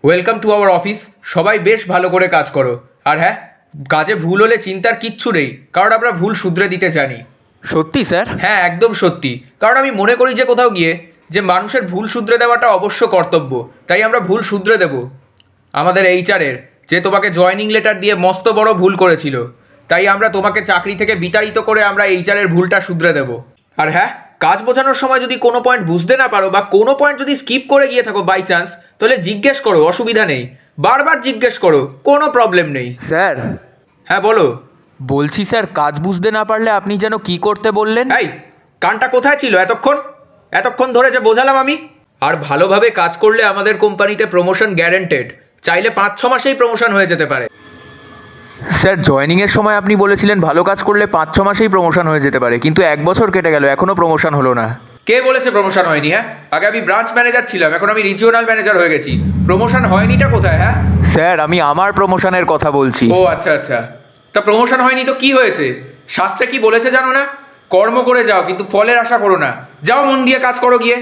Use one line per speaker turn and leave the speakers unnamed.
Welcome to our office. সবাই বেশ ভালো করে কাজ করো। আর হ্যাঁ, কাজে ভুল হলে চিন্তার কিচ্ছু নেই, কারণ আমরা ভুল শুধরে দিতে জানি।
সত্যি স্যার?
হ্যাঁ, একদম সত্যি। কারণ আমি মনে করি যে কোথাও গিয়ে যে মানুষের ভুল শুধরে দেওয়াটা অবশ্য কর্তব্য, তাই আমরা ভুল শুধরে দেব। আমাদের এইচআরের যে তোমাকে জয়েনিং লেটার দিয়ে মস্ত বড় ভুল করেছিল, তাই আমরা তোমাকে চাকরি থেকে বিতাড়িত করে আমরা এইচআরের ভুলটা শুধরে দেব। আর হ্যাঁ, কাজ বোঝানোর সময় যদি কোনো পয়েন্ট বুঝতে না পারো বা কোনো পয়েন্ট যদি স্কিপ করে গিয়ে থাকো বাই চান্স, তাহলে জিজ্ঞেস করো, অসুবিধা নেই। বারবার জিজ্ঞেস করো, কোনো প্রবলেম নেই।
স্যার
হ্যাঁ বলো।
বলছি স্যার, কাজ বুঝতে না পারলে আপনি যেন কি করতে বললেন?
এই, কানটা কোথায় ছিল এতক্ষণ ধরে যে বোঝালাম আমি। আর ভালোভাবে কাজ করলে আমাদের কোম্পানিতে প্রমোশন গ্যারান্টেড। চাইলে 5-6 মাসেই প্রমোশন হয়ে যেতে পারে।
স্যার, জয়েনিংয়ের সময় আপনি বলেছিলেন ভালো কাজ করলে 5-6 মাসেই প্রমোশন হয়ে যেতে পারে, কিন্তু 1 বছর কেটে গেল, এখনো প্রমোশন হলো না।
কে বলেছে প্রমোশন হয়নি? হ্যাঁ, আগে আমি ব্রাঞ্চ ম্যানেজার ছিলাম, এখন আমি রিজিওনাল ম্যানেজার হয়ে গেছি। প্রমোশন হয়নিটা কোথায়? হ্যাঁ
স্যার, আমি আমার প্রমোশনের কথা বলছি।
ও আচ্ছা আচ্ছা, তা প্রমোশন হয়নি তো কি হয়েছে? শাস্ত্রে কি বলেছে জানো না? কর্ম করে যাও, কিন্তু ফলের আশা করো না। যাও, মন দিয়ে কাজ করো গিয়ে।